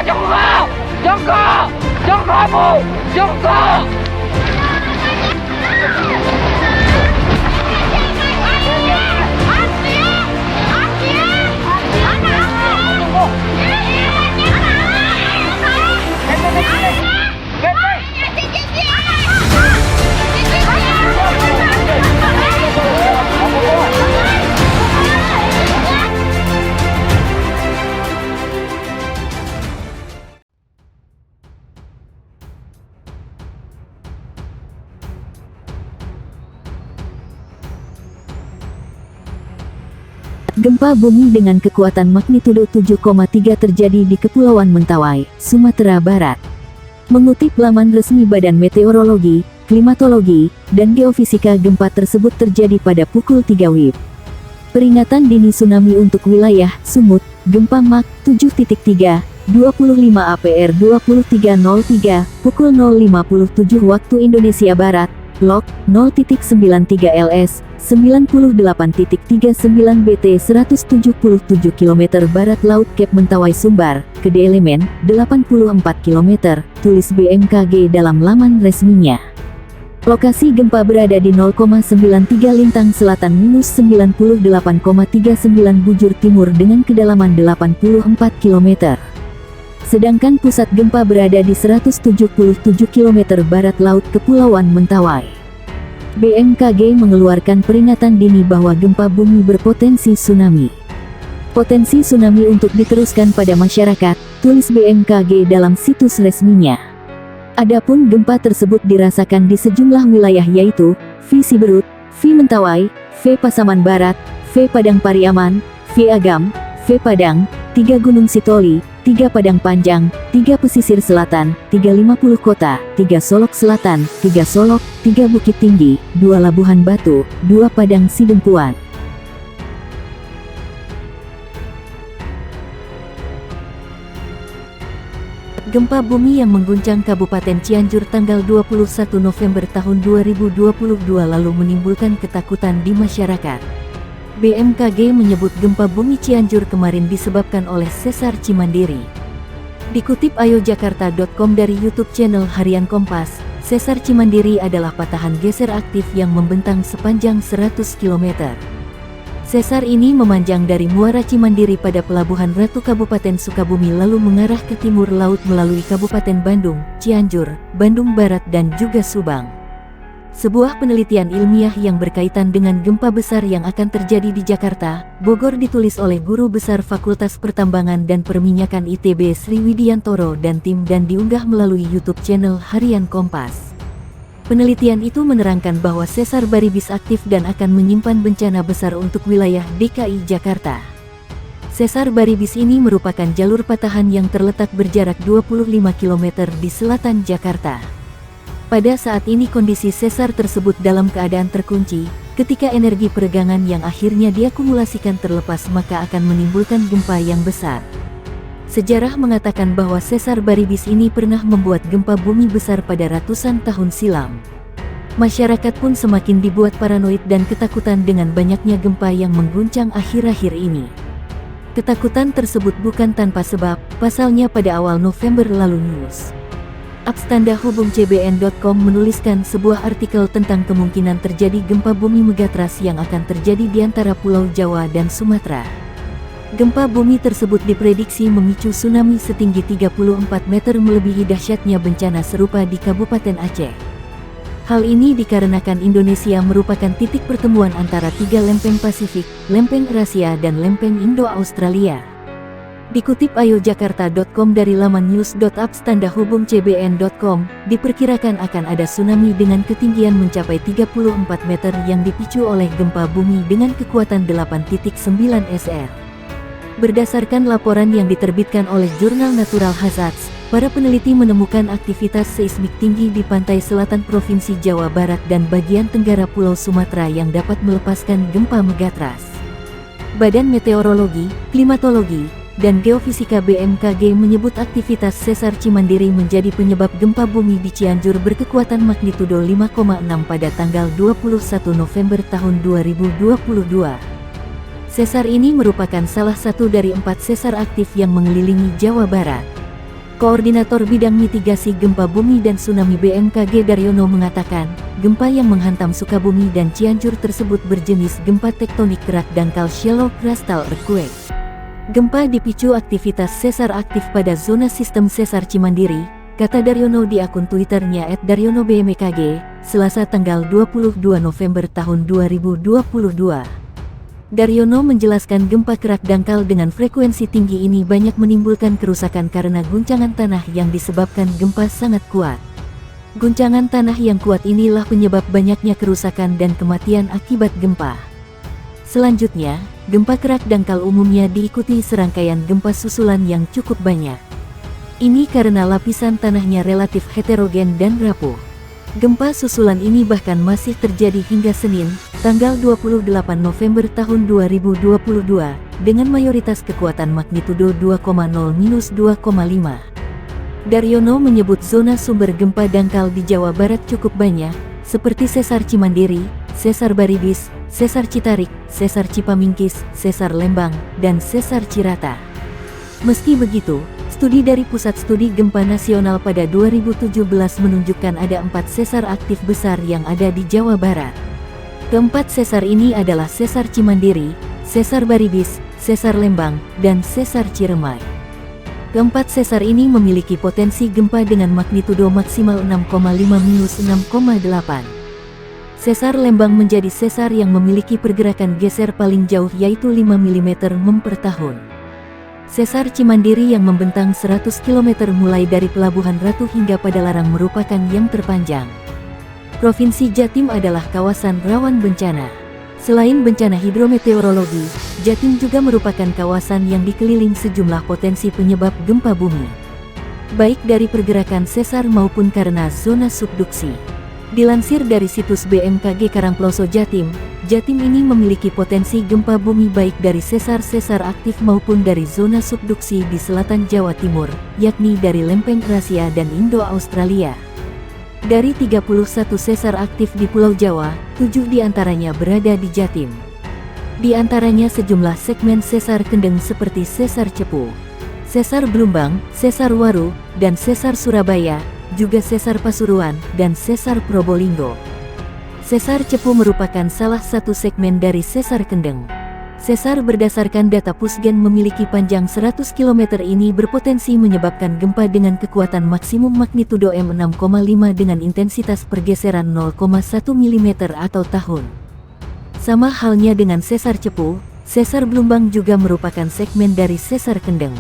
Jongko! Jongko! Jongko! Jongko! Gempa bumi dengan kekuatan magnitudo 7,3 terjadi di Kepulauan Mentawai, Sumatera Barat. Mengutip laman resmi Badan Meteorologi, Klimatologi, dan Geofisika, gempa tersebut terjadi pada pukul 3 WIB. Peringatan dini tsunami untuk wilayah Sumut, gempa Mach 7.3, 25 APR 2303, pukul 0.57 waktu Indonesia Barat, Log 0.93 LS, 98.39 BT 177 km barat Laut Cape Mentawai Sumbar, Kede Elemen, 84 km, tulis BMKG dalam laman resminya. Lokasi gempa berada di 0,93 lintang selatan minus 98,39 bujur timur dengan kedalaman 84 km. Sedangkan pusat gempa berada di 177 km barat Laut Kepulauan Mentawai. BMKG mengeluarkan peringatan dini bahwa gempa bumi berpotensi tsunami. Potensi tsunami untuk diteruskan pada masyarakat, tulis BMKG dalam situs resminya. Adapun gempa tersebut dirasakan di sejumlah wilayah yaitu V Siberut, V Mentawai, V Pasaman Barat, V Padang Pariaman, V Agam, V Padang, 3 Gunung Sitoli, 3 Padang Panjang, 3 Pesisir Selatan, 350 Kota, 3 Solok Selatan, 3 Solok, 3 Bukit Tinggi, 2 Labuhan Batu, 2 Padang Sidempuan. Gempa bumi yang mengguncang Kabupaten Cianjur tanggal 21 November tahun 2022 lalu menimbulkan ketakutan di masyarakat. BMKG menyebut gempa bumi Cianjur kemarin disebabkan oleh sesar Cimandiri. Dikutip ayojakarta.com dari YouTube channel Harian Kompas, sesar Cimandiri adalah patahan geser aktif yang membentang sepanjang 100 km. Sesar ini memanjang dari Muara Cimandiri pada Pelabuhan Ratu Kabupaten Sukabumi lalu mengarah ke timur laut melalui Kabupaten Bandung, Cianjur, Bandung Barat dan juga Subang. Sebuah penelitian ilmiah yang berkaitan dengan gempa besar yang akan terjadi di Jakarta, Bogor ditulis oleh Guru Besar Fakultas Pertambangan dan Perminyakan ITB Sri Widiantoro dan tim dan diunggah melalui YouTube channel Harian Kompas. Penelitian itu menerangkan bahwa sesar Baribis aktif dan akan menyimpan bencana besar untuk wilayah DKI Jakarta. Sesar Baribis ini merupakan jalur patahan yang terletak berjarak 25 km di selatan Jakarta. Pada saat ini kondisi sesar tersebut dalam keadaan terkunci, ketika energi peregangan yang akhirnya diakumulasikan terlepas maka akan menimbulkan gempa yang besar. Sejarah mengatakan bahwa sesar Baribis ini pernah membuat gempa bumi besar pada ratusan tahun silam. Masyarakat pun semakin dibuat paranoid dan ketakutan dengan banyaknya gempa yang mengguncang akhir-akhir ini. Ketakutan tersebut bukan tanpa sebab, pasalnya pada awal November lalu News @cbn.com menuliskan sebuah artikel tentang kemungkinan terjadi gempa bumi megatrust yang akan terjadi di antara Pulau Jawa dan Sumatera. Gempa bumi tersebut diprediksi memicu tsunami setinggi 34 meter melebihi dahsyatnya bencana serupa di Kabupaten Aceh. Hal ini dikarenakan Indonesia merupakan titik pertemuan antara 3 lempeng Pasifik, lempeng Eurasia dan lempeng Indo-Australia. Dikutip ayojakarta.com dari laman news.cbn.com, diperkirakan akan ada tsunami dengan ketinggian mencapai 34 meter yang dipicu oleh gempa bumi dengan kekuatan 8.9 SR. Berdasarkan laporan yang diterbitkan oleh jurnal Natural Hazards, para peneliti menemukan aktivitas seismik tinggi di pantai selatan Provinsi Jawa Barat dan bagian tenggara Pulau Sumatera yang dapat melepaskan gempa megatrust. Badan Meteorologi, Klimatologi, dan Geofisika BMKG menyebut aktivitas sesar Cimandiri menjadi penyebab gempa bumi di Cianjur berkekuatan magnitudo 5,6 pada tanggal 21 November tahun 2022. Sesar ini merupakan salah satu dari 4 sesar aktif yang mengelilingi Jawa Barat. Koordinator Bidang Mitigasi Gempa Bumi dan Tsunami BMKG Daryono mengatakan, gempa yang menghantam Sukabumi dan Cianjur tersebut berjenis gempa tektonik kerak dangkal shallow crustal earthquake. Gempa dipicu aktivitas sesar aktif pada zona sistem sesar Cimandiri, kata Daryono di akun Twitternya @DaryonoBMKG, Selasa tanggal 22 November tahun 2022. Daryono menjelaskan gempa kerak dangkal dengan frekuensi tinggi ini banyak menimbulkan kerusakan karena guncangan tanah yang disebabkan gempa sangat kuat. Guncangan tanah yang kuat inilah penyebab banyaknya kerusakan dan kematian akibat gempa. Selanjutnya, gempa kerak dangkal umumnya diikuti serangkaian gempa susulan yang cukup banyak. Ini karena lapisan tanahnya relatif heterogen dan rapuh. Gempa susulan ini bahkan masih terjadi hingga Senin, tanggal 28 November tahun 2022, dengan mayoritas kekuatan magnitudo 2,0-2,5. Daryono menyebut zona sumber gempa dangkal di Jawa Barat cukup banyak, seperti Sesar Cimandiri, Sesar Baribis, Sesar Citarik, Sesar Cipamingkis, Sesar Lembang, dan Sesar Cirata. Meski begitu, studi dari Pusat Studi Gempa Nasional pada 2017 menunjukkan ada 4 sesar aktif besar yang ada di Jawa Barat. Keempat sesar ini adalah Sesar Cimandiri, Sesar Baribis, Sesar Lembang, dan Sesar Ciremai. Keempat sesar ini memiliki potensi gempa dengan magnitudo maksimal 6,5-6,8. Sesar Lembang menjadi sesar yang memiliki pergerakan geser paling jauh yaitu 5 mm per tahun. Sesar Cimandiri yang membentang 100 km mulai dari Pelabuhan Ratu hingga Padalarang merupakan yang terpanjang. Provinsi Jatim adalah kawasan rawan bencana. Selain bencana hidrometeorologi, Jatim juga merupakan kawasan yang dikeliling sejumlah potensi penyebab gempa bumi, baik dari pergerakan sesar maupun karena zona subduksi. Dilansir dari situs BMKG Karangploso Jatim, Jatim ini memiliki potensi gempa bumi baik dari sesar-sesar aktif maupun dari zona subduksi di selatan Jawa Timur, yakni dari lempeng Eurasia dan Indo-Australia. Dari 31 sesar aktif di Pulau Jawa, 7 diantaranya berada di Jatim. Di antaranya sejumlah segmen sesar kendeng seperti Sesar Cepu, Sesar Blumbang, Sesar Waru, dan Sesar Surabaya, juga Sesar Pasuruan, dan Sesar Probolinggo. Sesar Cepu merupakan salah satu segmen dari Sesar Kendeng. Sesar berdasarkan data Pusgen memiliki panjang 100 km ini berpotensi menyebabkan gempa dengan kekuatan maksimum magnitudo M6,5 dengan intensitas pergeseran 0,1 mm atau tahun. Sama halnya dengan Sesar Cepu, Sesar Blumbang juga merupakan segmen dari Sesar Kendeng.